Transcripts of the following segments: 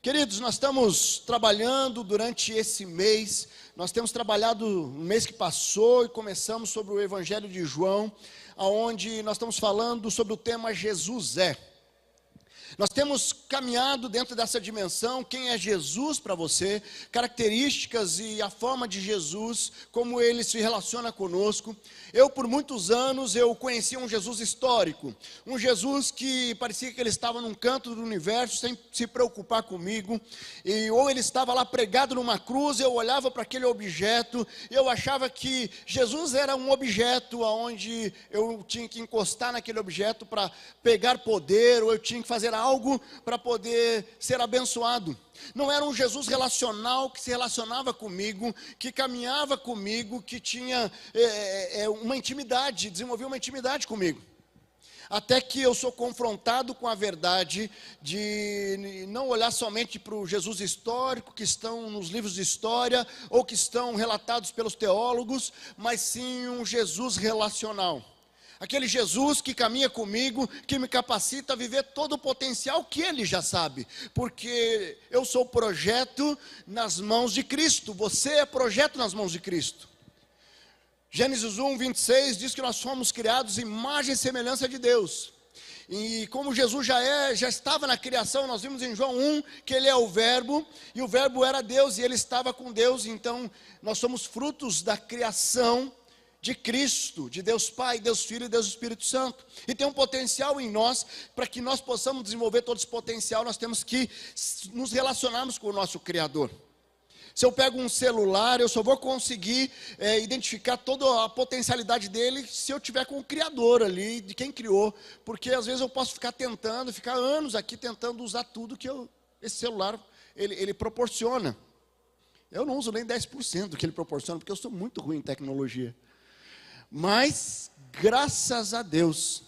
Queridos, nós estamos trabalhando durante esse mês, nós temos trabalhado no mês que passou e começamos sobre o Evangelho de João, onde nós estamos falando sobre o tema Jesus é. Nós temos caminhado dentro dessa dimensão, quem é Jesus para você, características e a forma de Jesus, como ele se relaciona conosco. Eu, por muitos anos, eu conhecia um Jesus histórico, um Jesus que parecia que ele estava num canto do universo, sem se preocupar comigo, ou ele estava lá pregado numa cruz, eu olhava para aquele objeto, eu achava que Jesus era um objeto, onde eu tinha que encostar naquele objeto para pegar poder, ou eu tinha que fazer algo para poder ser abençoado. Não era um Jesus relacional que se relacionava comigo, que caminhava comigo, que tinha uma intimidade, desenvolvia uma intimidade comigo. Até que eu sou confrontado com a verdade de não olhar somente para o Jesus histórico que estão nos livros de história ou que estão relatados pelos teólogos, mas sim um Jesus relacional. Aquele Jesus que caminha comigo, que me capacita a viver todo o potencial que Ele já sabe. Porque eu sou projeto nas mãos de Cristo. Você é projeto nas mãos de Cristo. Gênesis 1, 26 diz que nós fomos criados em imagem e semelhança de Deus. E como Jesus já estava na criação, nós vimos em João 1 que Ele é o Verbo, e o Verbo era Deus e Ele estava com Deus. Então nós somos frutos da criação de Cristo, de Deus Pai, Deus Filho e Deus Espírito Santo. E tem um potencial em nós, para que nós possamos desenvolver todo esse potencial, nós temos que nos relacionarmos com o nosso Criador. Se eu pego um celular, eu só vou conseguir identificar toda a potencialidade dele se eu tiver com o Criador ali, de quem criou. Porque às vezes eu posso ficar anos aqui tentando usar tudo que esse celular ele proporciona. Eu não uso nem 10% do que ele proporciona, porque eu sou muito ruim em tecnologia. Mas, graças a Deus,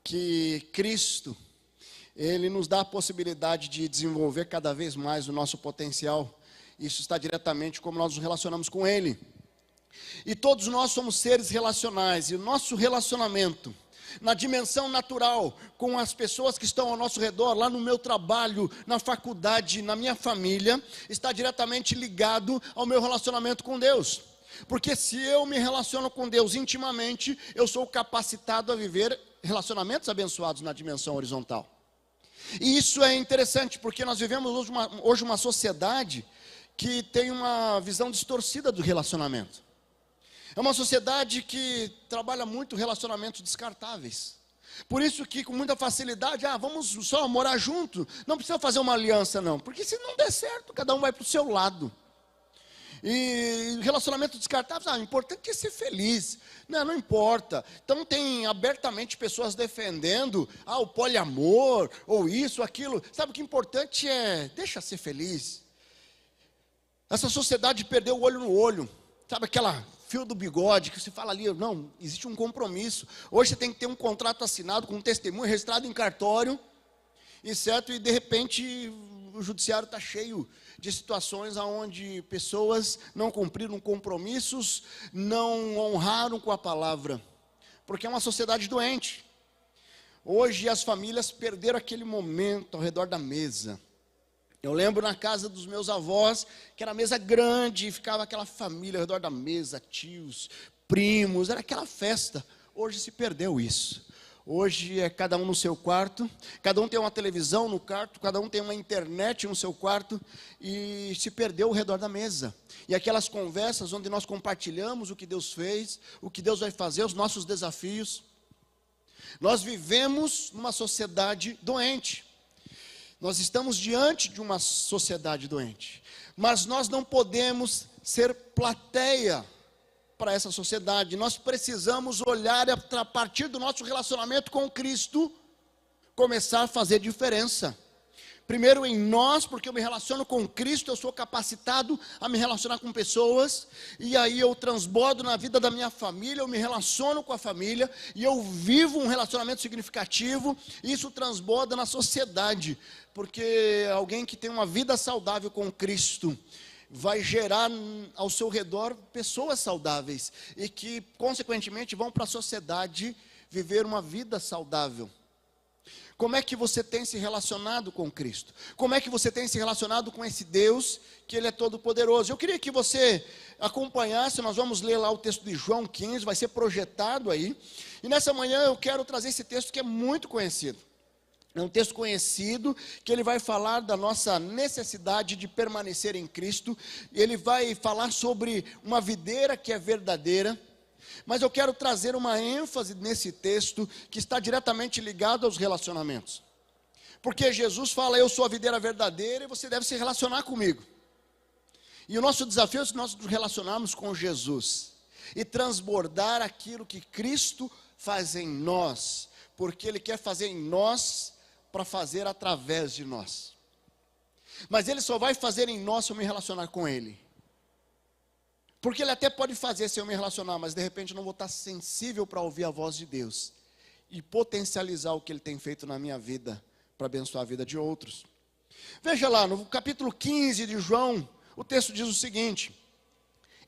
que Cristo, Ele nos dá a possibilidade de desenvolver cada vez mais o nosso potencial. Isso está diretamente como nós nos relacionamos com Ele. E todos nós somos seres relacionais, e o nosso relacionamento, na dimensão natural, com as pessoas que estão ao nosso redor, lá no meu trabalho, na faculdade, na minha família, está diretamente ligado ao meu relacionamento com Deus. Porque se eu me relaciono com Deus intimamente, eu sou capacitado a viver relacionamentos abençoados na dimensão horizontal. E isso é interessante, porque nós vivemos hoje uma sociedade que tem uma visão distorcida do relacionamento. É uma sociedade que trabalha muito relacionamentos descartáveis. Por isso que com muita facilidade, vamos só morar junto, não precisa fazer uma aliança não, porque se não der certo, cada um vai para o seu lado. E relacionamento descartável, o importante é ser feliz. Não importa. Então tem abertamente pessoas defendendo o poliamor, ou isso, aquilo. Sabe o que é importante deixa ser feliz. Essa sociedade perdeu o olho no olho. Sabe aquela fio do bigode que você fala ali, não, existe um compromisso. Hoje você tem que ter um contrato assinado com um testemunho registrado em cartório, e de repente o judiciário está cheio de situações onde pessoas não cumpriram compromissos, não honraram com a palavra, porque é uma sociedade doente. Hoje as famílias perderam aquele momento ao redor da mesa. Eu lembro na casa dos meus avós, que era mesa grande, e ficava aquela família ao redor da mesa, tios, primos, era aquela festa. Hoje se perdeu isso. Hoje é cada um no seu quarto, cada um tem uma televisão no quarto, cada um tem uma internet no seu quarto, e se perdeu ao redor da mesa. E aquelas conversas onde nós compartilhamos o que Deus fez, o que Deus vai fazer, os nossos desafios. Nós vivemos numa sociedade doente. Nós estamos diante de uma sociedade doente. Mas nós não podemos ser plateia para essa sociedade. Nós precisamos olhar a partir do nosso relacionamento com Cristo, começar a fazer diferença. Primeiro em nós, porque eu me relaciono com Cristo, eu sou capacitado a me relacionar com pessoas, e aí eu transbordo na vida da minha família, eu me relaciono com a família, e eu vivo um relacionamento significativo, e isso transborda na sociedade, porque alguém que tem uma vida saudável com Cristo, vai gerar ao seu redor pessoas saudáveis, e que consequentemente vão para a sociedade viver uma vida saudável. Como é que você tem se relacionado com Cristo? Como é que você tem se relacionado com esse Deus, que Ele é todo poderoso? Eu queria que você acompanhasse, nós vamos ler lá o texto de João 15, vai ser projetado aí. E nessa manhã eu quero trazer esse texto que é muito conhecido. É um texto conhecido, que ele vai falar da nossa necessidade de permanecer em Cristo. Ele vai falar sobre uma videira que é verdadeira. Mas eu quero trazer uma ênfase nesse texto que está diretamente ligado aos relacionamentos. Porque Jesus fala, eu sou a videira verdadeira e você deve se relacionar comigo. E o nosso desafio é nós nos relacionarmos com Jesus e transbordar aquilo que Cristo faz em nós, porque Ele quer fazer em nós para fazer através de nós. Mas Ele só vai fazer em nós se eu me relacionar com Ele. Porque Ele até pode fazer se eu me relacionar, mas de repente eu não vou estar sensível para ouvir a voz de Deus e potencializar o que Ele tem feito na minha vida, para abençoar a vida de outros. Veja lá, no capítulo 15 de João, o texto diz o seguinte: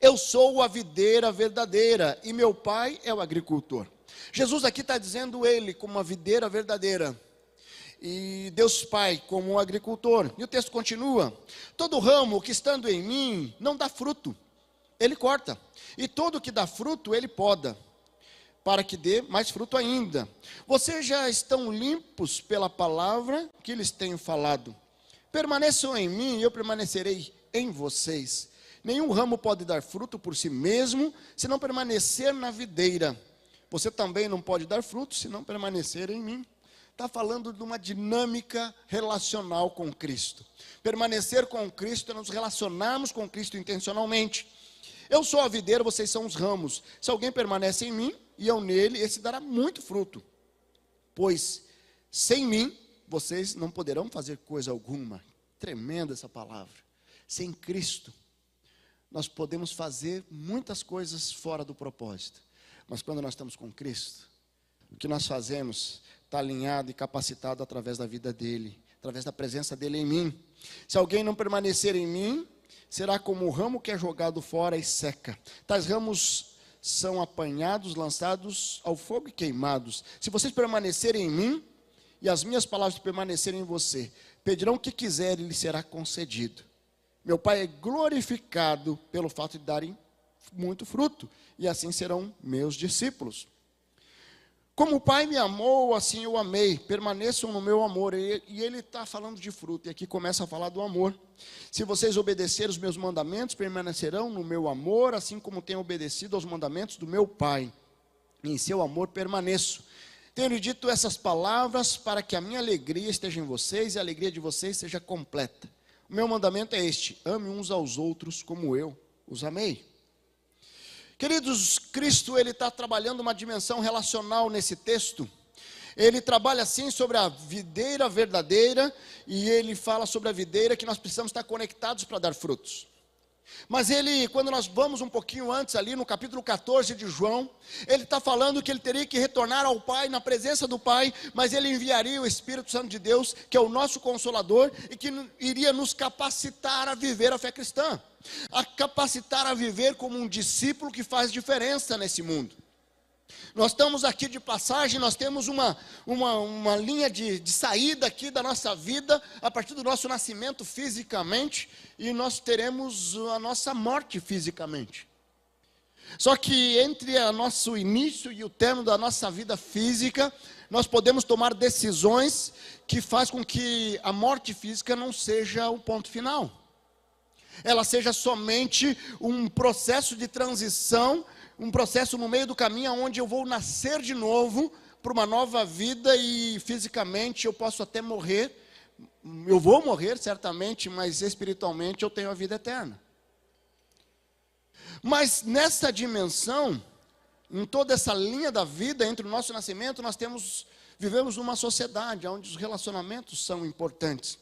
eu sou a videira verdadeira e meu pai é o agricultor. Jesus aqui está dizendo Ele como uma videira verdadeira e Deus Pai como um agricultor. E o texto continua: todo ramo que estando em mim não dá fruto, Ele corta, e todo que dá fruto, Ele poda, para que dê mais fruto ainda. Vocês já estão limpos pela palavra que lhes tenho falado. Permaneçam em mim e eu permanecerei em vocês. Nenhum ramo pode dar fruto por si mesmo, se não permanecer na videira. Você também não pode dar fruto, se não permanecer em mim. Está falando de uma dinâmica relacional com Cristo. Permanecer com Cristo é nos relacionarmos com Cristo intencionalmente. Eu sou a videira, vocês são os ramos. Se alguém permanece em mim e eu nele, esse dará muito fruto. Pois sem mim, vocês não poderão fazer coisa alguma. Tremenda essa palavra. Sem Cristo, nós podemos fazer muitas coisas fora do propósito. Mas quando nós estamos com Cristo, o que nós fazemos está alinhado e capacitado através da vida dEle, através da presença dEle em mim. Se alguém não permanecer em mim, será como o ramo que é jogado fora e seca. Tais ramos são apanhados, lançados ao fogo e queimados. Se vocês permanecerem em mim, e as minhas palavras permanecerem em você, pedirão o que quiserem e lhes será concedido. Meu Pai é glorificado pelo fato de darem muito fruto, e assim serão meus discípulos. Como o Pai me amou, assim eu amei. Permaneçam no meu amor. E ele está falando de fruto. E aqui começa a falar do amor. Se vocês obedecerem os meus mandamentos, permanecerão no meu amor, assim como tenho obedecido aos mandamentos do meu Pai. E em seu amor permaneço. Tenho dito essas palavras para que a minha alegria esteja em vocês e a alegria de vocês seja completa. O meu mandamento é este: ame uns aos outros como eu os amei. Queridos, Cristo, Ele está trabalhando uma dimensão relacional nesse texto. Ele trabalha assim sobre a videira verdadeira, e Ele fala sobre a videira que nós precisamos estar conectados para dar frutos. Mas Ele, quando nós vamos um pouquinho antes ali, no capítulo 14 de João, Ele está falando que Ele teria que retornar ao Pai, na presença do Pai, mas Ele enviaria o Espírito Santo de Deus, que é o nosso Consolador, e que iria nos capacitar a viver a fé cristã, a capacitar a viver como um discípulo que faz diferença nesse mundo. Nós estamos aqui de passagem, nós temos uma linha de saída aqui da nossa vida, a partir do nosso nascimento fisicamente, e nós teremos a nossa morte fisicamente. Só que entre o nosso início e o término da nossa vida física, nós podemos tomar decisões que faz com que a morte física não seja o ponto final. Ela seja somente um processo de transição, um processo no meio do caminho, onde eu vou nascer de novo para uma nova vida, e fisicamente eu posso até morrer, eu vou morrer certamente, mas espiritualmente eu tenho a vida eterna. Mas nessa dimensão, em toda essa linha da vida, entre o nosso nascimento, nós vivemos numa sociedade onde os relacionamentos são importantes.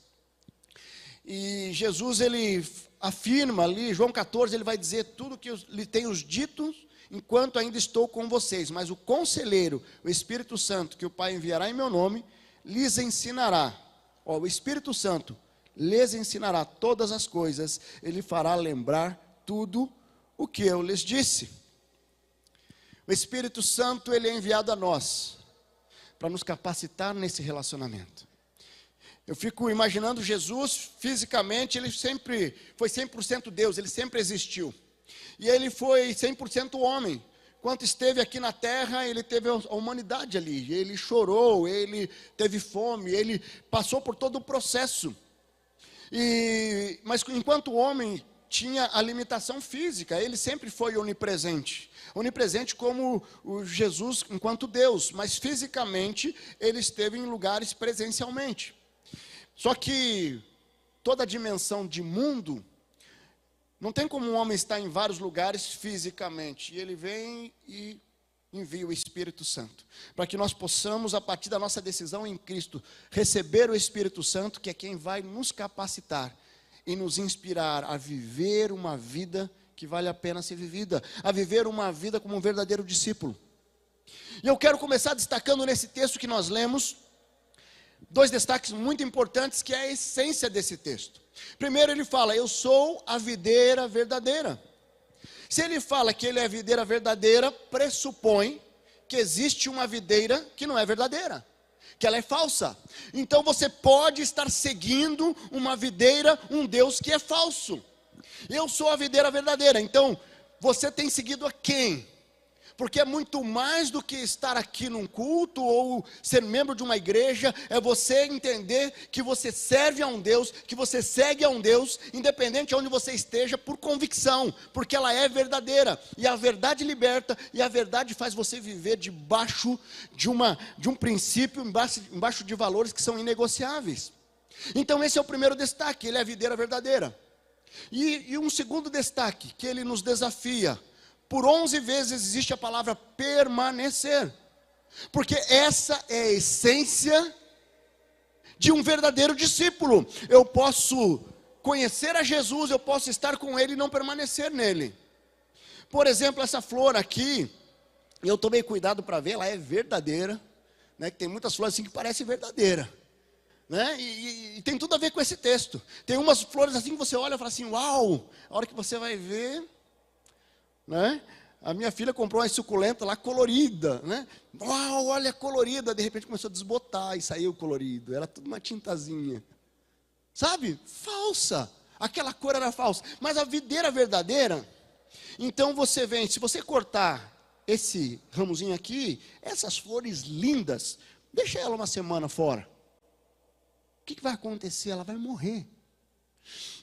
E Jesus, ele afirma ali, João 14, ele vai dizer tudo que eu lhe tenho dito enquanto ainda estou com vocês. Mas o conselheiro, o Espírito Santo, que o Pai enviará em meu nome, lhes ensinará. O Espírito Santo lhes ensinará todas as coisas. Ele fará lembrar tudo o que eu lhes disse. O Espírito Santo, ele é enviado a nós para nos capacitar nesse relacionamento. Eu fico imaginando Jesus, fisicamente, ele sempre foi 100% Deus, ele sempre existiu. E ele foi 100% homem. Enquanto esteve aqui na terra, ele teve a humanidade ali. Ele chorou, ele teve fome, ele passou por todo o processo. Mas enquanto homem, tinha a limitação física, ele sempre foi onipresente. Onipresente como o Jesus enquanto Deus, mas fisicamente ele esteve em lugares presencialmente. Só que toda a dimensão de mundo, não tem como um homem estar em vários lugares fisicamente. E ele vem e envia o Espírito Santo, para que nós possamos, a partir da nossa decisão em Cristo, receber o Espírito Santo, que é quem vai nos capacitar e nos inspirar a viver uma vida que vale a pena ser vivida, a viver uma vida como um verdadeiro discípulo. E eu quero começar destacando nesse texto que nós lemos, dois destaques muito importantes, que é a essência desse texto. Primeiro ele fala, eu sou a videira verdadeira. Se ele fala que ele é a videira verdadeira, pressupõe que existe uma videira que não é verdadeira, que ela é falsa. Então você pode estar seguindo uma videira, um Deus que é falso. Eu sou a videira verdadeira. Então você tem seguido a quem? Porque é muito mais do que estar aqui num culto ou ser membro de uma igreja, é você entender que você serve a um Deus, que você segue a um Deus, independente de onde você esteja, por convicção, porque ela é verdadeira, e a verdade liberta, e a verdade faz você viver debaixo de um princípio, embaixo de valores que são inegociáveis. Então esse é o primeiro destaque, ele é a videira verdadeira. E um segundo destaque, que ele nos desafia. Por 11 vezes existe a palavra permanecer, porque essa é a essência de um verdadeiro discípulo. Eu posso conhecer a Jesus, eu posso estar com Ele e não permanecer nele. Por exemplo, essa flor aqui, eu tomei cuidado para ver, ela é verdadeira, né? Que tem muitas flores assim que parecem verdadeira, né? E tem tudo a ver com esse texto. Tem umas flores assim que você olha e fala assim, uau, a hora que você vai ver, né? A minha filha comprou uma suculenta lá colorida, né? Uau, olha colorida, de repente começou a desbotar e saiu colorido, era tudo uma tintazinha, sabe? Falsa, aquela cor era falsa, mas a videira verdadeira. Então você vem, se você cortar esse ramozinho aqui, essas flores lindas, deixa ela uma semana fora, o que vai acontecer? Ela vai morrer.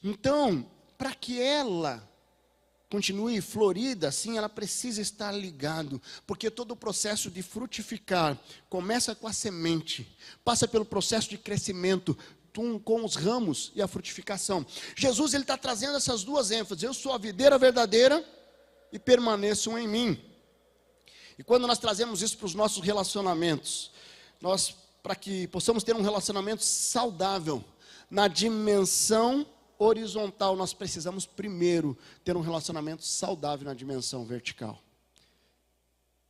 Então, para que ela continue florida, assim, ela precisa estar ligado, porque todo o processo de frutificar começa com a semente, passa pelo processo de crescimento, com os ramos e a frutificação. Jesus, ele está trazendo essas duas ênfases, eu sou a videira verdadeira e permaneçam em mim. E quando nós trazemos isso para os nossos relacionamentos, para que possamos ter um relacionamento saudável, na dimensão horizontal, nós precisamos primeiro ter um relacionamento saudável na dimensão vertical.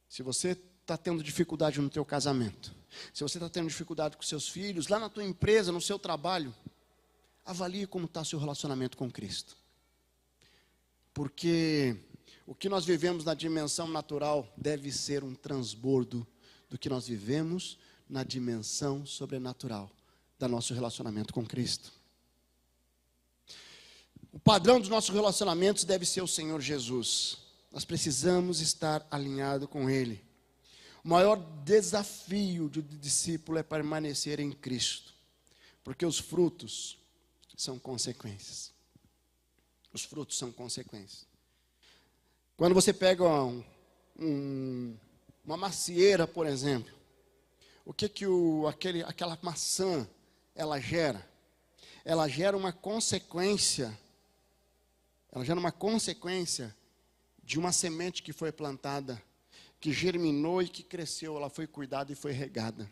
Se você está tendo dificuldade no teu casamento, se você está tendo dificuldade com seus filhos, lá na tua empresa, no seu trabalho, avalie como está o seu relacionamento com Cristo. Porque o que nós vivemos na dimensão natural deve ser um transbordo do que nós vivemos na dimensão sobrenatural do nosso relacionamento com Cristo. O padrão dos nossos relacionamentos deve ser o Senhor Jesus. Nós precisamos estar alinhados com Ele. O maior desafio do discípulo é permanecer em Cristo, porque os frutos são consequências. Os frutos são consequências. Quando você pega uma macieira, por exemplo, o que aquela maçã ela gera? Ela gera uma consequência. Ela gera uma consequência de uma semente que foi plantada, que germinou e que cresceu, ela foi cuidada e foi regada.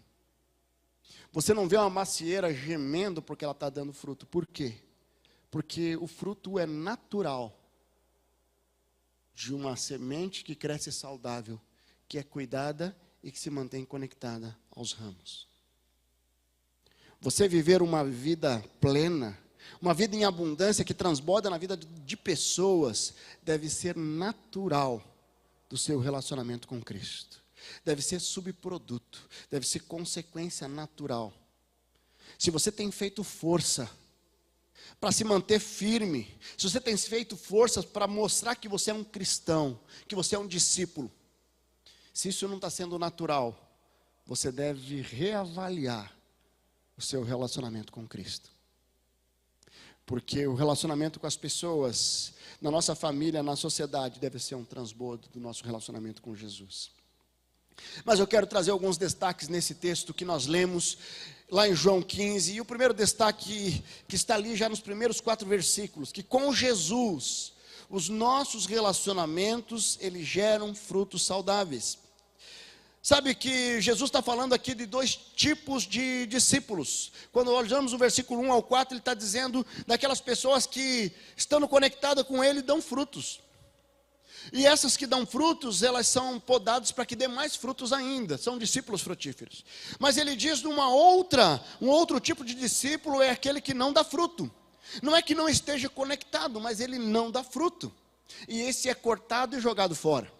Você não vê uma macieira gemendo porque ela está dando fruto. Por quê? Porque o fruto é natural de uma semente que cresce saudável, que é cuidada e que se mantém conectada aos ramos. Você viver uma vida plena, uma vida em abundância que transborda na vida de pessoas, deve ser natural do seu relacionamento com Cristo. deve ser subproduto, deve ser consequência natural. Se você tem feito força para se manter firme, se você tem feito forças para mostrar que você é um cristão, que você é um discípulo, se isso não está sendo natural, você deve reavaliar o seu relacionamento com Cristo. Porque o relacionamento com as pessoas, na nossa família, na sociedade, deve ser um transbordo do nosso relacionamento com Jesus. Mas eu quero trazer alguns destaques nesse texto que nós lemos lá em João 15. E o primeiro destaque que está ali já nos primeiros 4 versículos, que com Jesus, os nossos relacionamentos, eles geram frutos saudáveis. Sabe que Jesus está falando aqui de 2 tipos de discípulos. Quando olhamos o versículo 1 ao 4, ele está dizendo daquelas pessoas que, estando conectadas com ele, dão frutos. E essas que dão frutos, elas são podadas para que dê mais frutos ainda. São discípulos frutíferos. Mas ele diz um outro tipo de discípulo é aquele que não dá fruto. Não é que não esteja conectado, mas ele não dá fruto. E esse é cortado e jogado fora.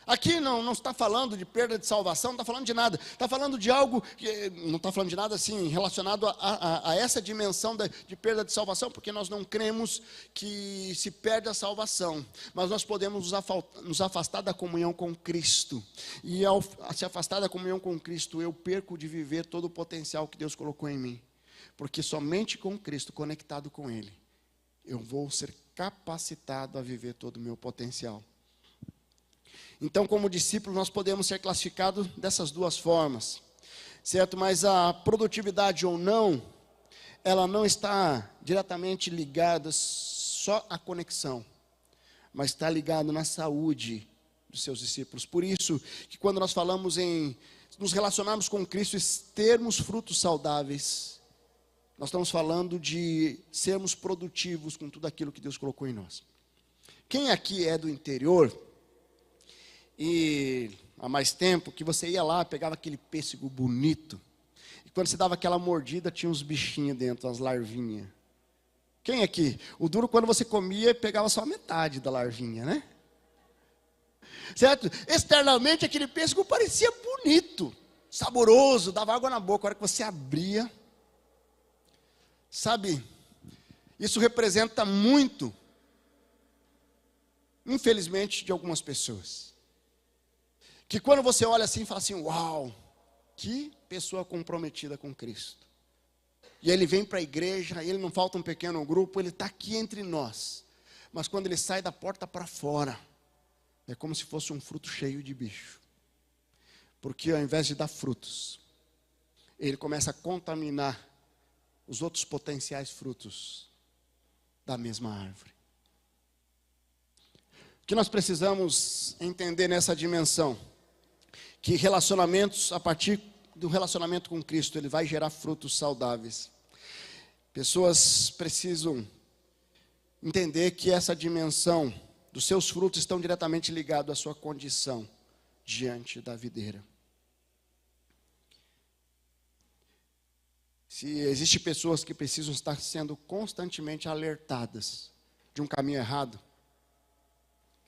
Aqui não está falando de perda de salvação, não está falando de nada. Está falando de algo, não está falando de nada assim, relacionado a essa dimensão de perda de salvação, porque nós não cremos que se perde a salvação. Mas nós podemos nos afastar da comunhão com Cristo. E ao se afastar da comunhão com Cristo, eu perco de viver todo o potencial que Deus colocou em mim. Porque somente com Cristo, conectado com Ele, eu vou ser capacitado a viver todo o meu potencial. Então, como discípulo, nós podemos ser classificados dessas 2 formas, certo? Mas a produtividade ou não, ela não está diretamente ligada só à conexão, mas está ligada na saúde dos seus discípulos. Por isso, que quando nós falamos em nos relacionarmos com Cristo e termos frutos saudáveis, nós estamos falando de sermos produtivos com tudo aquilo que Deus colocou em nós. Quem aqui é do interior, e há mais tempo, que você ia lá, pegava aquele pêssego bonito, e quando você dava aquela mordida, tinha uns bichinhos dentro, umas larvinhas. Quem aqui? O duro, quando você comia, pegava só metade da larvinha, né? Certo? Externamente, aquele pêssego parecia bonito, saboroso, dava água na boca. A hora que você abria, sabe, isso representa muito, infelizmente, de algumas pessoas. Que quando você olha assim, fala assim, uau, que pessoa comprometida com Cristo. E ele vem para a igreja, ele não falta um pequeno grupo, ele está aqui entre nós. Mas quando ele sai da porta para fora, é como se fosse um fruto cheio de bicho. Porque ao invés de dar frutos, ele começa a contaminar os outros potenciais frutos da mesma árvore. O que nós precisamos entender nessa dimensão? Que relacionamentos, a partir do relacionamento com Cristo, ele vai gerar frutos saudáveis. Pessoas precisam entender que essa dimensão dos seus frutos estão diretamente ligados à sua condição diante da videira. Se existem pessoas que precisam estar sendo constantemente alertadas de um caminho errado,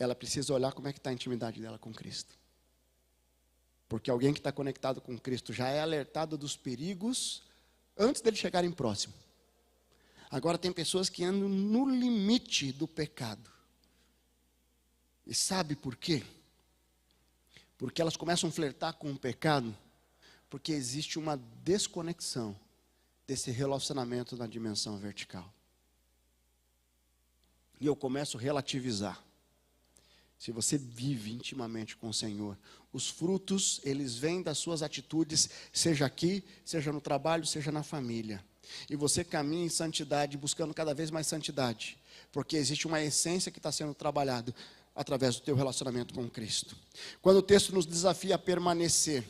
ela precisa olhar como é que está a intimidade dela com Cristo. Porque alguém que está conectado com Cristo já é alertado dos perigos antes deles chegarem próximo. Agora tem pessoas que andam no limite do pecado. E sabe por quê? Porque elas começam a flertar com o pecado, porque existe uma desconexão desse relacionamento na dimensão vertical. E eu começo a relativizar. Se você vive intimamente com o Senhor, os frutos, eles vêm das suas atitudes, seja aqui, seja no trabalho, seja na família. E você caminha em santidade, buscando cada vez mais santidade, porque existe uma essência que está sendo trabalhada através do teu relacionamento com Cristo. Quando o texto nos desafia a permanecer,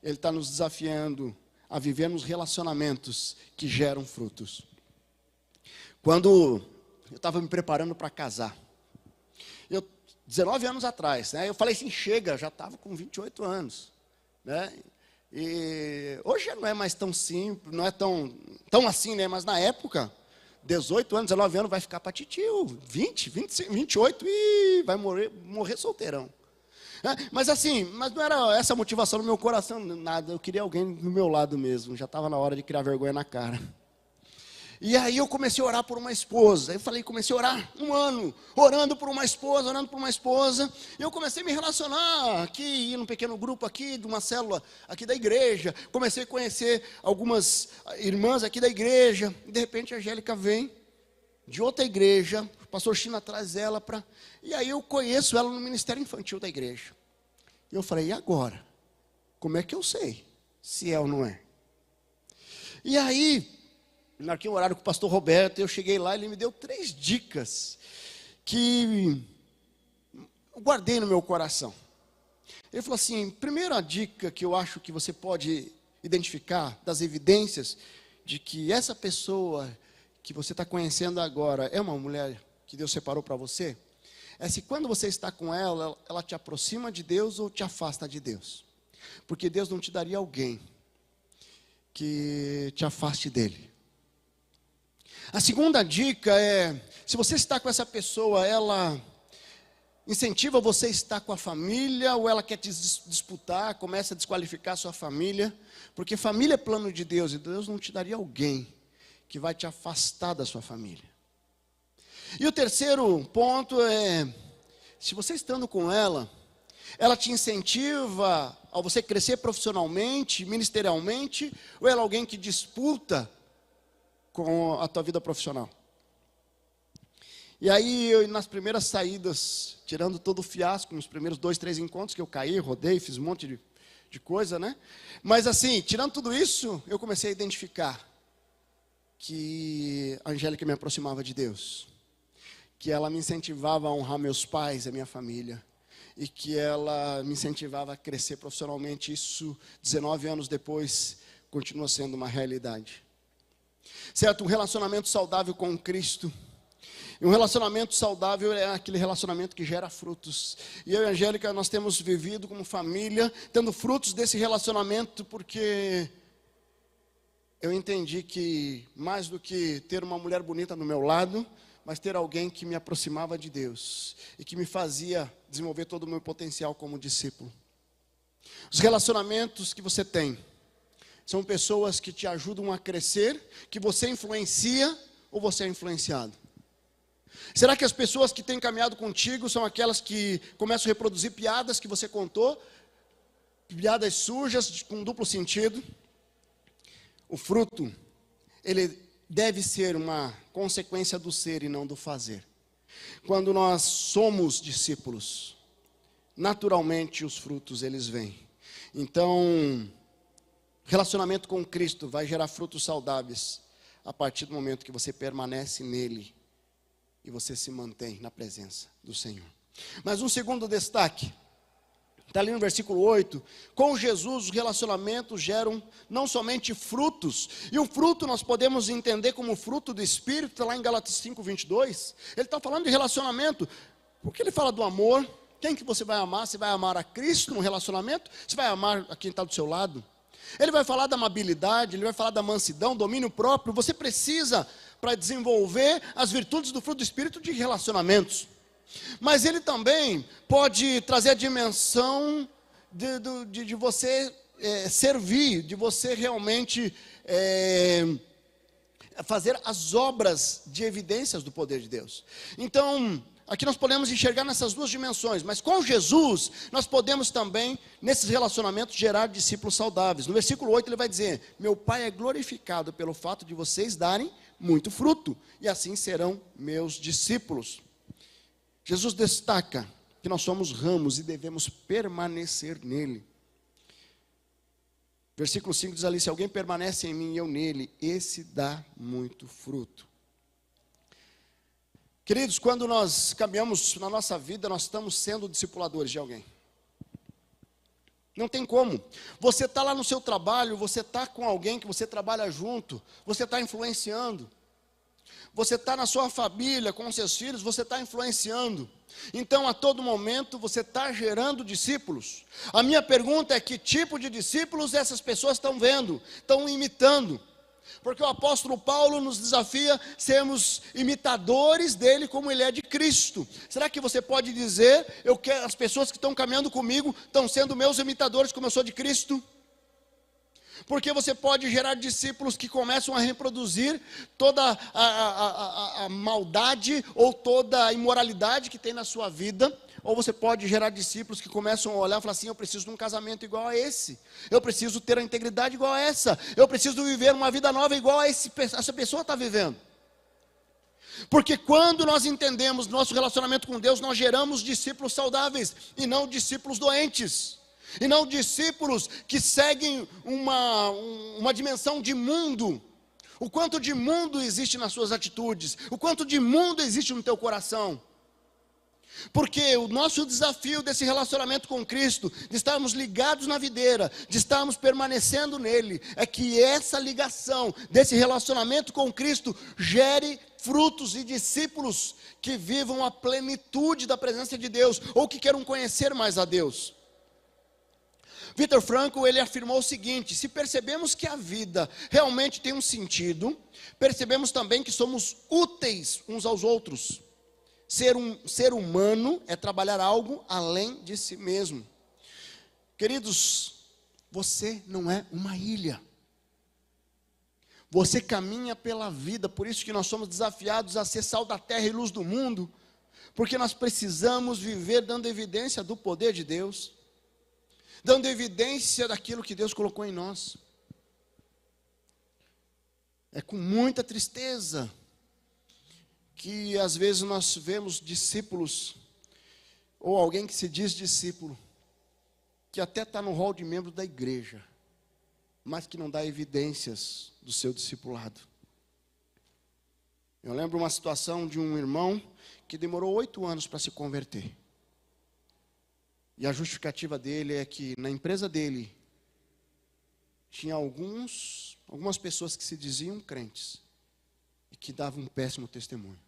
ele está nos desafiando a viver nos relacionamentos que geram frutos. Quando eu estava me preparando para casar, 19 anos atrás, né? Eu falei assim, chega, já estava com 28 anos, né? E hoje não é mais tão simples, não é tão assim, né? Mas na época, 18 anos, 19 anos, vai ficar para titio, 20, 25, 28 e vai morrer solteirão. Mas assim, mas não era essa a motivação no meu coração, nada. Eu queria alguém do meu lado mesmo. Já estava na hora de criar vergonha na cara. E aí eu comecei a orar por uma esposa. Eu falei, comecei a orar 1 ano, orando por uma esposa, orando por uma esposa. E eu comecei a me relacionar aqui, ir num pequeno grupo aqui, de uma célula aqui da igreja. Comecei a conhecer algumas irmãs aqui da igreja. E de repente a Angélica vem de outra igreja, o pastor China traz ela para... E aí eu conheço ela no ministério infantil da igreja. E eu falei, e agora? Como é que eu sei se é ou não é? E aí, marquei um horário com o pastor Roberto, eu cheguei lá, ele me deu 3 dicas que eu guardei no meu coração. Ele falou assim, primeira dica que eu acho que você pode identificar das evidências de que essa pessoa que você está conhecendo agora é uma mulher que Deus separou para você, é se quando você está com ela, ela te aproxima de Deus ou te afasta de Deus. Porque Deus não te daria alguém que te afaste dele. A segunda dica é, se você está com essa pessoa, ela incentiva você a estar com a família, ou ela quer te disputar, começa a desqualificar a sua família, porque família é plano de Deus, e Deus não te daria alguém que vai te afastar da sua família. E o terceiro ponto é, se você estando com ela te incentiva a você crescer profissionalmente, ministerialmente, ou ela é alguém que disputa com a tua vida profissional? E aí, eu, nas primeiras saídas, tirando todo o fiasco, nos primeiros 2, 3 encontros que eu caí, rodei, fiz um monte de coisa, né? Mas assim, tirando tudo isso, eu comecei a identificar que a Angélica me aproximava de Deus, que ela me incentivava a honrar meus pais, a minha família, e que ela me incentivava a crescer profissionalmente. Isso, 19 anos depois, continua sendo uma realidade. Certo? Um relacionamento saudável com Cristo. E um relacionamento saudável é aquele relacionamento que gera frutos. E eu e a Angélica, nós temos vivido como família, tendo frutos desse relacionamento, porque eu entendi que mais do que ter uma mulher bonita do meu lado, mas ter alguém que me aproximava de Deus e que me fazia desenvolver todo o meu potencial como discípulo. Os relacionamentos que você tem são pessoas que te ajudam a crescer, que você influencia ou você é influenciado? Será que as pessoas que têm caminhado contigo são aquelas que começam a reproduzir piadas que você contou? Piadas sujas, com duplo sentido? O fruto, ele deve ser uma consequência do ser e não do fazer. Quando nós somos discípulos, naturalmente os frutos eles vêm. Então, relacionamento com Cristo vai gerar frutos saudáveis a partir do momento que você permanece nele e você se mantém na presença do Senhor. Mas um segundo destaque, está ali no versículo 8, com Jesus os relacionamentos geram não somente frutos, e o fruto nós podemos entender como fruto do Espírito, está lá em Gálatas 5, 22, ele está falando de relacionamento, porque ele fala do amor. Quem que você vai amar? Você vai amar a Cristo no relacionamento? Você vai amar a quem está do seu lado? Ele vai falar da amabilidade, ele vai falar da mansidão, domínio próprio. Você precisa, para desenvolver as virtudes do fruto do Espírito, de relacionamentos. Mas ele também pode trazer a dimensão de você servir, de você realmente fazer as obras de evidências do poder de Deus. Então, aqui nós podemos enxergar nessas duas dimensões, mas com Jesus, nós podemos também, nesses relacionamentos, gerar discípulos saudáveis. No versículo 8 ele vai dizer, meu Pai é glorificado pelo fato de vocês darem muito fruto, e assim serão meus discípulos. Jesus destaca que nós somos ramos e devemos permanecer nele. Versículo 5 diz ali, se alguém permanece em mim e eu nele, esse dá muito fruto. Queridos, quando nós caminhamos na nossa vida, nós estamos sendo discipuladores de alguém. Não tem como. Você está lá no seu trabalho, você está com alguém que você trabalha junto, você está influenciando. Você está na sua família, com seus filhos, você está influenciando. Então, a todo momento, você está gerando discípulos. A minha pergunta é, que tipo de discípulos essas pessoas estão vendo, estão imitando? Porque o apóstolo Paulo nos desafia a sermos imitadores dele como ele é de Cristo. Será que você pode dizer, as pessoas que estão caminhando comigo estão sendo meus imitadores como eu sou de Cristo? Porque você pode gerar discípulos que começam a reproduzir toda a maldade ou toda a imoralidade que tem na sua vida. Ou você pode gerar discípulos que começam a olhar e falar assim: eu preciso de um casamento igual a esse, eu preciso ter a integridade igual a essa, eu preciso viver uma vida nova igual a essa pessoa está vivendo. Porque quando nós entendemos nosso relacionamento com Deus, nós geramos discípulos saudáveis e não discípulos doentes. E não discípulos que seguem uma dimensão de mundo. O quanto de mundo existe nas suas atitudes, o quanto de mundo existe no teu coração. Porque o nosso desafio desse relacionamento com Cristo, de estarmos ligados na videira, de estarmos permanecendo nele, é que essa ligação desse relacionamento com Cristo gere frutos e discípulos que vivam a plenitude da presença de Deus, ou que queiram conhecer mais a Deus. Viktor Frankl, ele afirmou o seguinte: se percebemos que a vida realmente tem um sentido, percebemos também que somos úteis uns aos outros. Ser humano é trabalhar algo além de si mesmo. Queridos, você não é uma ilha. Você caminha pela vida, por isso que nós somos desafiados a ser sal da terra e luz do mundo, porque nós precisamos viver dando evidência do poder de Deus, dando evidência daquilo que Deus colocou em nós. É com muita tristeza que às vezes nós vemos discípulos, ou alguém que se diz discípulo, que até está no rol de membro da igreja, mas que não dá evidências do seu discipulado. Eu lembro uma situação de um irmão que demorou 8 anos para se converter. E a justificativa dele é que na empresa dele tinha algumas pessoas que se diziam crentes e que davam um péssimo testemunho,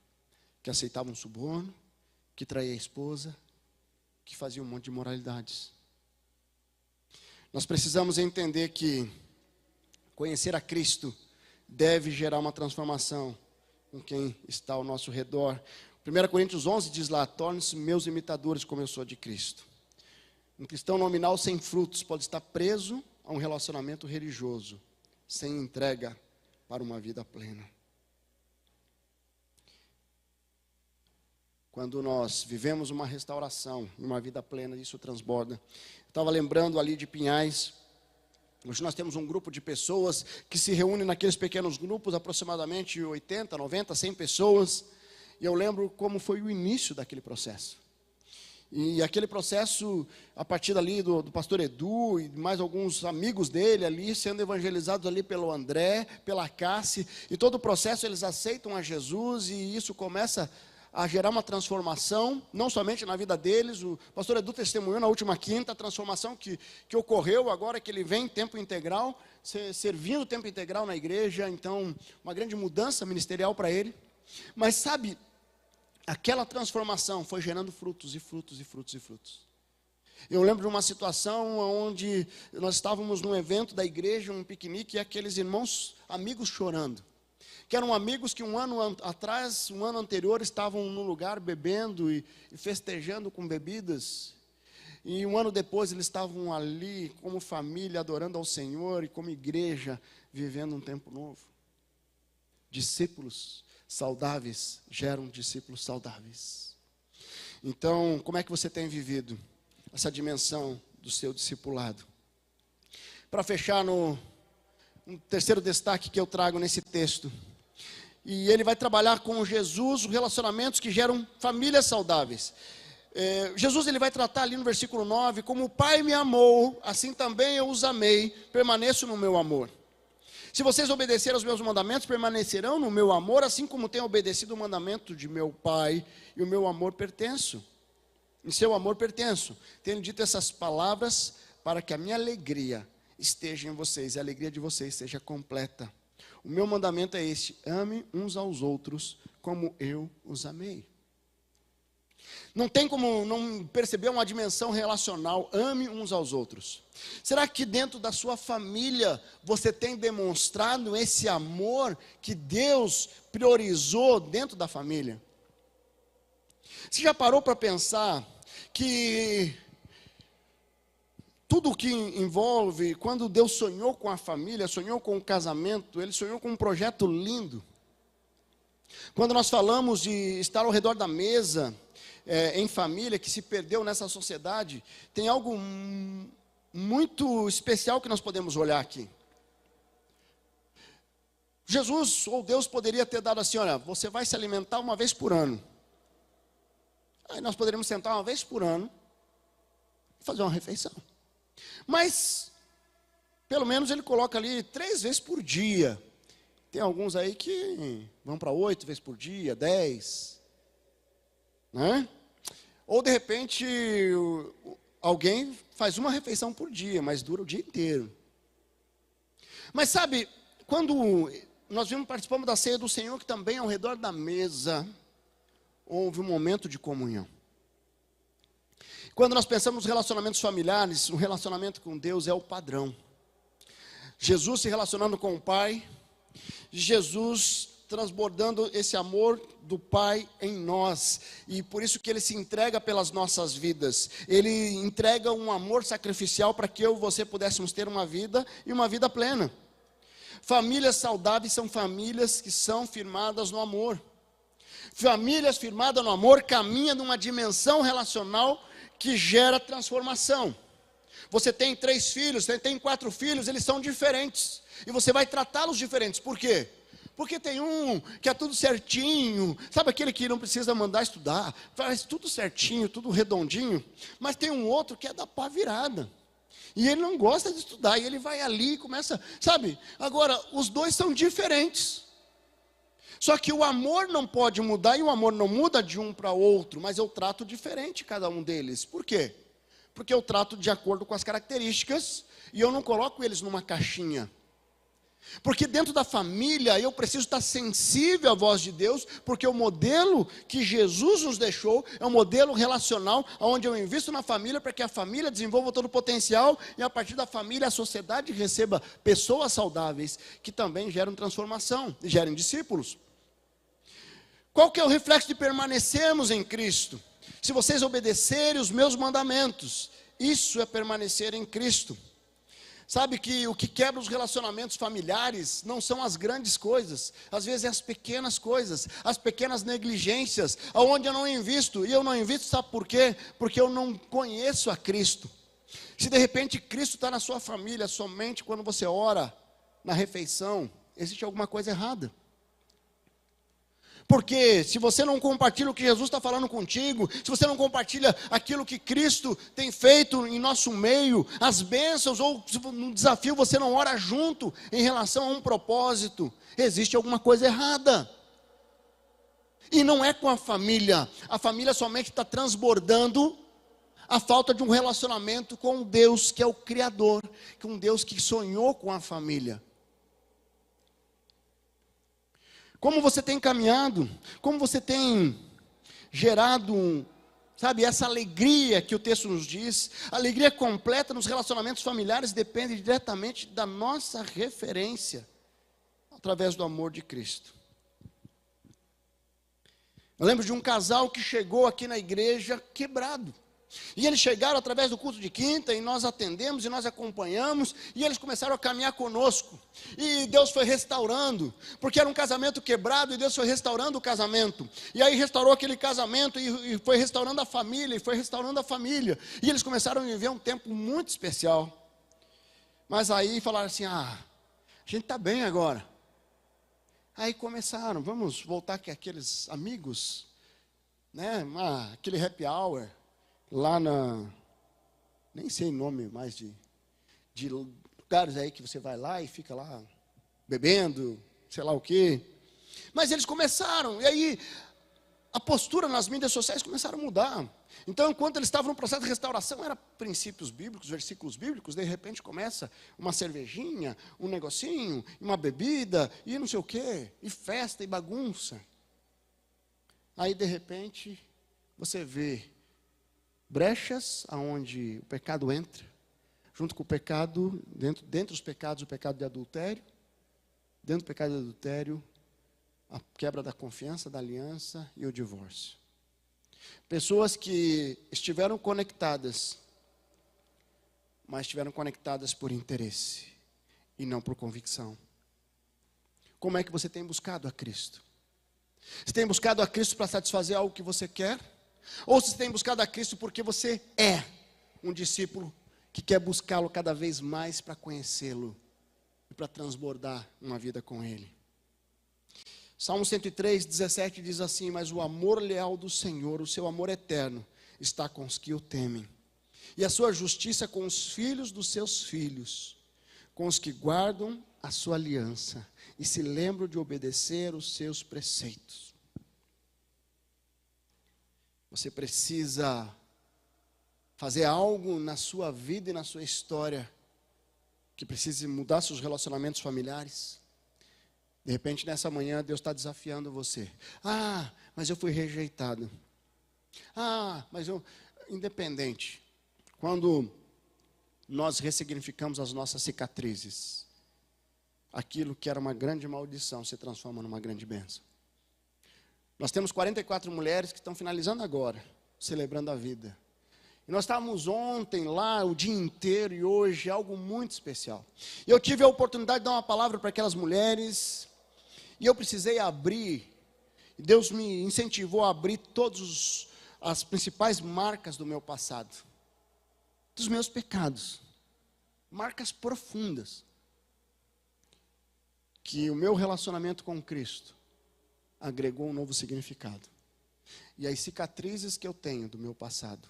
que aceitavam suborno, que traía a esposa, que faziam um monte de imoralidades. Nós precisamos entender que conhecer a Cristo deve gerar uma transformação com quem está ao nosso redor. 1 Coríntios 11 diz lá: torne-se meus imitadores como eu sou de Cristo. Um cristão nominal sem frutos pode estar preso a um relacionamento religioso, sem entrega para uma vida plena. Quando nós vivemos uma restauração, uma vida plena, isso transborda. Eu estava lembrando ali de Pinhais. Hoje nós temos um grupo de pessoas que se reúnem naqueles pequenos grupos, aproximadamente 80, 90, 100 pessoas. E eu lembro como foi o início daquele processo. E aquele processo, a partir dali do pastor Edu e mais alguns amigos dele ali, sendo evangelizados ali pelo André, pela Cassi, e todo o processo eles aceitam a Jesus, e isso começa a gerar uma transformação, não somente na vida deles. O pastor Edu testemunhou na última quinta a transformação que ocorreu agora que ele vem em tempo integral, servindo tempo integral na igreja. Então, uma grande mudança ministerial para ele. Mas sabe, aquela transformação foi gerando frutos e frutos e frutos e frutos. Eu lembro de uma situação onde nós estávamos num evento da igreja, um piquenique, e aqueles irmãos, amigos chorando. Que eram amigos que um ano atrás, um ano anterior, estavam num lugar bebendo e festejando com bebidas. E um ano depois eles estavam ali como família, adorando ao Senhor, e como igreja, vivendo um tempo novo. Discípulos saudáveis geram discípulos saudáveis. Então, como é que você tem vivido essa dimensão do seu discipulado? Para fechar, um terceiro destaque que eu trago nesse texto, e ele vai trabalhar com Jesus, os relacionamentos que geram famílias saudáveis. Jesus ele vai tratar ali no versículo 9, como o Pai me amou, assim também eu os amei, permaneço no meu amor. Se vocês obedecerem aos meus mandamentos, permanecerão no meu amor, assim como tenho obedecido o mandamento de meu Pai, e o meu amor pertenço. Em seu amor pertenço. Tenho dito essas palavras para que a minha alegria esteja em vocês, e a alegria de vocês seja completa. O meu mandamento é este: ame uns aos outros como eu os amei. Não tem como não perceber uma dimensão relacional. Ame uns aos outros. Será que dentro da sua família você tem demonstrado esse amor que Deus priorizou dentro da família? Você já parou para pensar que tudo o que envolve, quando Deus sonhou com a família, sonhou com o casamento, Ele sonhou com um projeto lindo. Quando nós falamos de estar ao redor da mesa, em família, que se perdeu nessa sociedade, tem algo muito especial que nós podemos olhar aqui. Jesus ou Deus poderia ter dado assim, olha, você vai se alimentar uma vez por ano. Aí nós poderíamos sentar uma vez por ano e fazer uma refeição. Mas, pelo menos ele coloca ali 3 vezes por dia. Tem alguns aí que vão para 8 vezes por dia, 10. Né? Ou de repente, alguém faz uma refeição por dia, mas dura o dia inteiro. Mas sabe, quando nós participamos da ceia do Senhor, que também ao redor da mesa, houve um momento de comunhão. Quando nós pensamos nos relacionamentos familiares, o relacionamento com Deus é o padrão. Jesus se relacionando com o Pai, Jesus transbordando esse amor do Pai em nós, e por isso que Ele se entrega pelas nossas vidas. Ele entrega um amor sacrificial para que eu e você pudéssemos ter uma vida, e uma vida plena. Famílias saudáveis são famílias que são firmadas no amor. Famílias firmadas no amor caminham numa dimensão relacional que gera transformação. Você tem 3 filhos, você tem 4 filhos, eles são diferentes. E você vai tratá-los diferentes. Por quê? Porque tem um que é tudo certinho. Sabe aquele que não precisa mandar estudar? Faz tudo certinho, tudo redondinho. Mas tem um outro que é da pá virada. E ele não gosta de estudar. E ele vai ali e começa... Sabe? Agora, os dois são diferentes. Só que o amor não pode mudar, e o amor não muda de um para outro, mas eu trato diferente cada um deles. Por quê? Porque eu trato de acordo com as características, e eu não coloco eles numa caixinha. Porque dentro da família eu preciso estar sensível à voz de Deus, porque o modelo que Jesus nos deixou é um modelo relacional, onde eu invisto na família para que a família desenvolva todo o potencial, e a partir da família a sociedade receba pessoas saudáveis, que também geram transformação, e gerem discípulos. Qual que é o reflexo de permanecermos em Cristo? Se vocês obedecerem os meus mandamentos, isso é permanecer em Cristo. Sabe que o que quebra os relacionamentos familiares não são as grandes coisas, às vezes é as pequenas coisas, as pequenas negligências, aonde eu não invisto. E eu não invisto, sabe por quê? Porque eu não conheço a Cristo. Se de repente Cristo está na sua família somente quando você ora na refeição, existe alguma coisa errada. Porque se você não compartilha o que Jesus está falando contigo, se você não compartilha aquilo que Cristo tem feito em nosso meio, as bênçãos, ou no desafio você não ora junto em relação a um propósito, existe alguma coisa errada. E não é com a família somente está transbordando a falta de um relacionamento com Deus, que é o Criador, que é um Deus que sonhou com a família. Como você tem caminhado, como você tem gerado, sabe, essa alegria que o texto nos diz, alegria completa nos relacionamentos familiares depende diretamente da nossa referência, através do amor de Cristo. Eu lembro de um casal que chegou aqui na igreja quebrado. E eles chegaram através do culto de quinta, e nós atendemos, e nós acompanhamos, e eles começaram a caminhar conosco, e Deus foi restaurando, porque era um casamento quebrado, e Deus foi restaurando o casamento, e aí restaurou aquele casamento, e foi restaurando a família, e eles começaram a viver um tempo muito especial. Mas aí falaram assim, a gente está bem agora. Aí começaram, vamos voltar aqui aqueles amigos, né, aquele happy hour, lá nem sei o nome mais de lugares aí que você vai lá e fica lá bebendo, sei lá o quê. Mas eles começaram, e aí a postura nas mídias sociais começaram a mudar. Então, enquanto eles estavam no processo de restauração, era princípios bíblicos, versículos bíblicos, de repente começa uma cervejinha, um negocinho, uma bebida, e não sei o quê, e festa, e bagunça. Aí, de repente, você vê brechas aonde o pecado entra, junto com o pecado, dentro dos pecados, o pecado de adultério, dentro do pecado de adultério, a quebra da confiança, da aliança e o divórcio. Pessoas que estiveram conectadas, mas estiveram conectadas por interesse e não por convicção. Como é que você tem buscado a Cristo? Você tem buscado a Cristo para satisfazer algo que você quer? Ou você tem buscado a Cristo porque você é um discípulo que quer buscá-lo cada vez mais para conhecê-lo e para transbordar uma vida com Ele? Salmo 103, 17 diz assim: mas o amor leal do Senhor, o seu amor eterno, está com os que o temem, e a sua justiça com os filhos dos seus filhos, com os que guardam a sua aliança e se lembram de obedecer os seus preceitos. Você precisa fazer algo na sua vida e na sua história que precise mudar seus relacionamentos familiares. De repente, nessa manhã, Deus está desafiando você. Ah, mas eu fui rejeitado. Ah, mas eu... Independente. Quando nós ressignificamos as nossas cicatrizes, aquilo que era uma grande maldição se transforma numa grande bênção. Nós temos 44 mulheres que estão finalizando agora, celebrando a vida. E nós estávamos ontem lá, o dia inteiro, e hoje, algo muito especial. E eu tive a oportunidade de dar uma palavra para aquelas mulheres, e eu precisei abrir, e Deus me incentivou a abrir todas as principais marcas do meu passado, dos meus pecados, marcas profundas, que o meu relacionamento com Cristo agregou um novo significado. E as cicatrizes que eu tenho do meu passado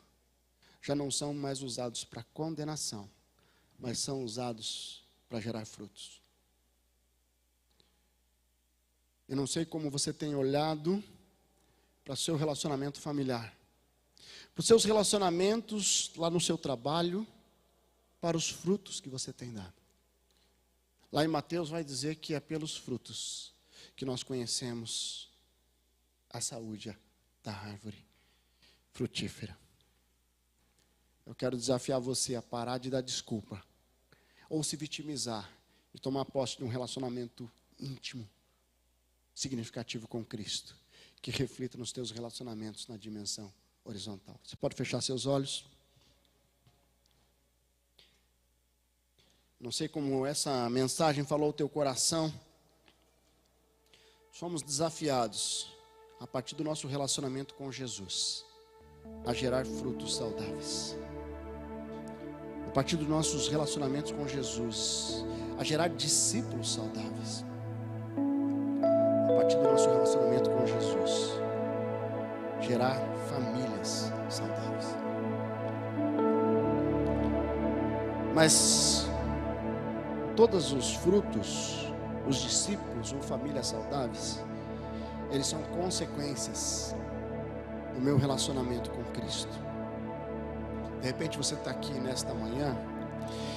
já não são mais usados para condenação, mas são usados para gerar frutos. Eu não sei como você tem olhado para o seu relacionamento familiar, para os seus relacionamentos lá no seu trabalho, para os frutos que você tem dado. Lá em Mateus vai dizer que é pelos frutos que nós conhecemos a saúde da árvore frutífera. Eu quero desafiar você a parar de dar desculpa, ou se vitimizar, e tomar posse de um relacionamento íntimo, significativo com Cristo, que reflita nos teus relacionamentos na dimensão horizontal. Você pode fechar seus olhos? Não sei como essa mensagem falou ao teu coração. Somos desafiados, a partir do nosso relacionamento com Jesus, a gerar frutos saudáveis. A partir dos nossos relacionamentos com Jesus, a gerar discípulos saudáveis. A partir do nosso relacionamento com Jesus, gerar famílias saudáveis. Mas todos os frutos, os discípulos ou famílias saudáveis, eles são consequências do meu relacionamento com Cristo. De repente você está aqui nesta manhã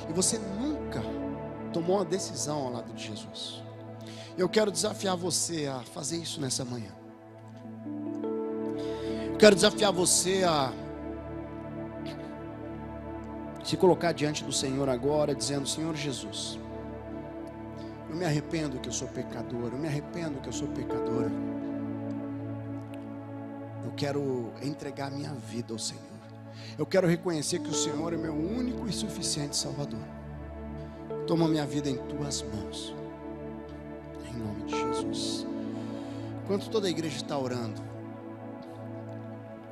e você nunca tomou uma decisão ao lado de Jesus. Eu quero desafiar você a fazer isso nessa manhã. Eu quero desafiar você a se colocar diante do Senhor agora, dizendo: Senhor Jesus, eu me arrependo que eu sou pecador, eu me arrependo que eu sou pecadora. Eu quero entregar minha vida ao Senhor. Eu quero reconhecer que o Senhor é meu único e suficiente Salvador. Toma minha vida em tuas mãos, em nome de Jesus. Enquanto toda a igreja está orando,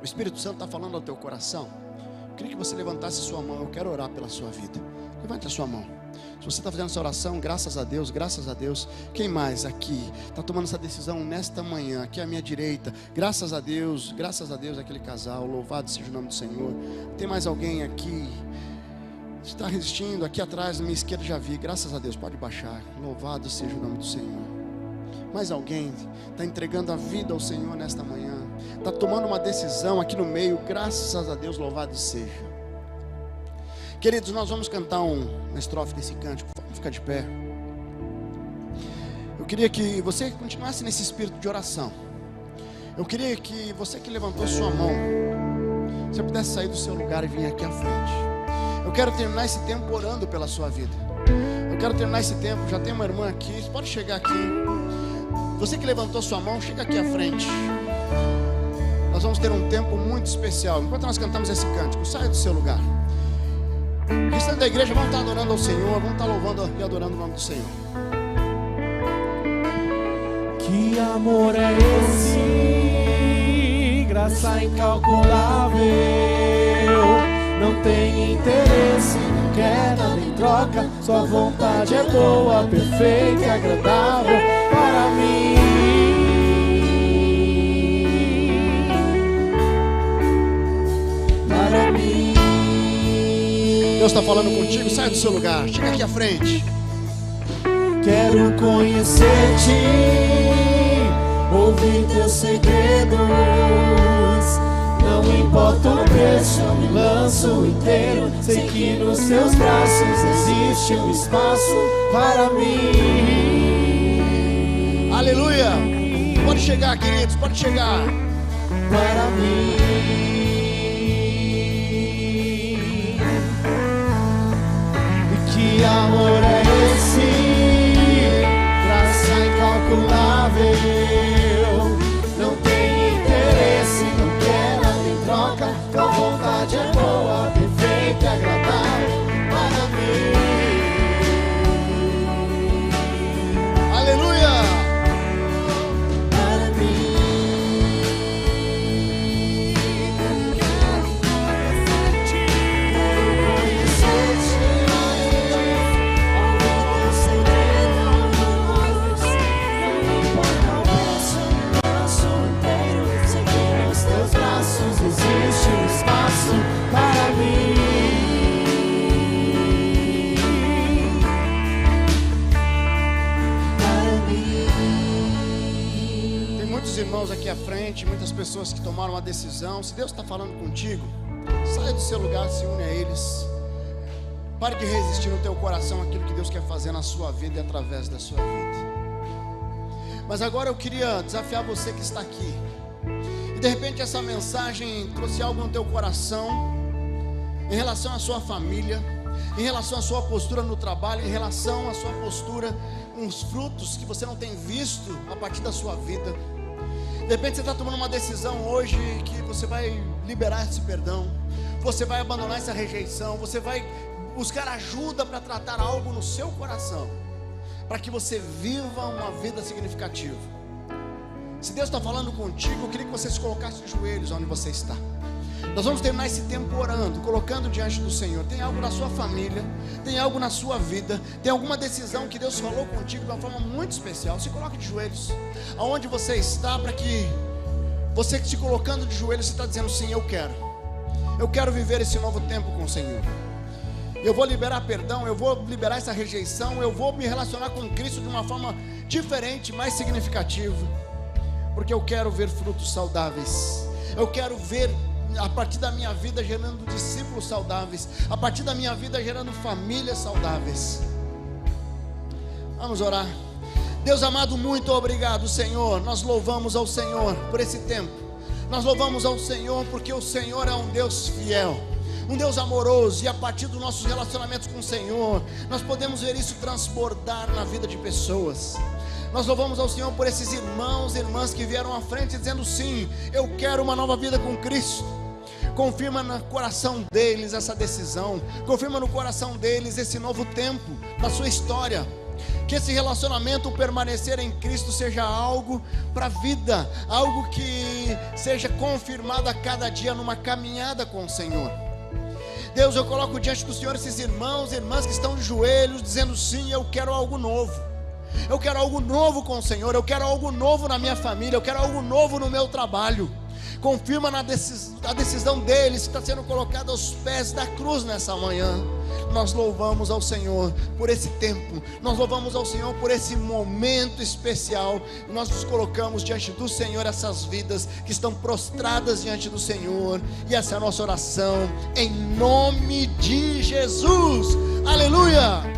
o Espírito Santo está falando ao teu coração. Eu queria que você levantasse a sua mão. Eu quero orar pela sua vida. Levante a sua mão. Se você está fazendo essa oração, graças a Deus, graças a Deus. Quem mais aqui está tomando essa decisão nesta manhã? Aqui à minha direita, graças a Deus, aquele casal, louvado seja o nome do Senhor. Tem mais alguém aqui? Está resistindo? Aqui atrás, na minha esquerda já vi, graças a Deus, pode baixar. Louvado seja o nome do Senhor. Mais alguém está entregando a vida ao Senhor nesta manhã? Está tomando uma decisão aqui no meio, graças a Deus, louvado seja. Queridos, nós vamos cantar uma estrofe desse cântico. Vamos ficar de pé. Eu queria que você continuasse nesse espírito de oração. Eu queria que você que levantou sua mão, você pudesse sair do seu lugar e vir aqui à frente. Eu quero terminar esse tempo orando pela sua vida. Eu quero terminar esse tempo, já tem uma irmã aqui, você pode chegar aqui. Você que levantou sua mão, chega aqui à frente. Nós vamos ter um tempo muito especial. Enquanto nós cantamos esse cântico, saia do seu lugar. Cristãos da igreja vão estar adorando ao Senhor, vão estar louvando e adorando o nome do Senhor. Que amor é esse? Graça incalculável. Não tem interesse, não quer nada em troca. Sua vontade é boa, perfeita e agradável para mim. Para mim. Deus está falando contigo, sai do seu lugar, chega aqui à frente. Quero conhecer-te, ouvir teus segredos. Não importa o preço, eu me lanço inteiro. Sei que nos teus braços existe um espaço para mim. Aleluia! Pode chegar, queridos, pode chegar. Para mim. E que amor é esse? Graça incalculável. Não tem interesse, não quer nada em troca. Tua vontade é boa, perfeita e agradável para mim. Aleluia! Para mim. Existe um espaço para mim. Para mim. Tem muitos irmãos aqui à frente, muitas pessoas que tomaram uma decisão. Se Deus está falando contigo, saia do seu lugar, se une a eles. Pare de resistir no teu coração aquilo que Deus quer fazer na sua vida e através da sua vida. Mas agora eu queria desafiar você que está aqui. E de repente essa mensagem trouxe algo no teu coração, em relação à sua família, em relação à sua postura no trabalho, em relação à sua postura, uns frutos que você não tem visto a partir da sua vida. De repente você está tomando uma decisão hoje que você vai liberar esse perdão, você vai abandonar essa rejeição, você vai buscar ajuda para tratar algo no seu coração, para que você viva uma vida significativa. Se Deus está falando contigo, eu queria que você se colocasse de joelhos onde você está. Nós vamos terminar esse tempo orando, colocando diante do Senhor. Tem algo na sua família, tem algo na sua vida, tem alguma decisão que Deus falou contigo de uma forma muito especial. Se coloque de joelhos aonde você está, para que você se colocando de joelhos, você está dizendo: sim, eu quero viver esse novo tempo com o Senhor. Eu vou liberar perdão, eu vou liberar essa rejeição, eu vou me relacionar com Cristo de uma forma diferente, mais significativa. Porque eu quero ver frutos saudáveis. Eu quero ver a partir da minha vida gerando discípulos saudáveis, a partir da minha vida gerando famílias saudáveis. Vamos orar. Deus amado, muito obrigado, Senhor. Nós louvamos ao Senhor por esse tempo. Nós louvamos ao Senhor porque o Senhor é um Deus fiel, um Deus amoroso, e a partir dos nossos relacionamentos com o Senhor, nós podemos ver isso transbordar na vida de pessoas. Nós louvamos ao Senhor por esses irmãos e irmãs que vieram à frente dizendo: sim, eu quero uma nova vida com Cristo. Confirma no coração deles essa decisão, confirma no coração deles esse novo tempo na sua história. Que esse relacionamento, permanecer em Cristo, seja algo para a vida, algo que seja confirmado a cada dia numa caminhada com o Senhor. Deus, eu coloco diante do Senhor esses irmãos e irmãs que estão de joelhos dizendo: sim, eu quero algo novo. Eu quero algo novo com o Senhor, eu quero algo novo na minha família, eu quero algo novo no meu trabalho. Confirma a decisão deles que está sendo colocada aos pés da cruz nessa manhã. Nós louvamos ao Senhor por esse tempo, nós louvamos ao Senhor por esse momento especial. Nós nos colocamos diante do Senhor, essas vidas que estão prostradas diante do Senhor, e essa é a nossa oração em nome de Jesus. Aleluia!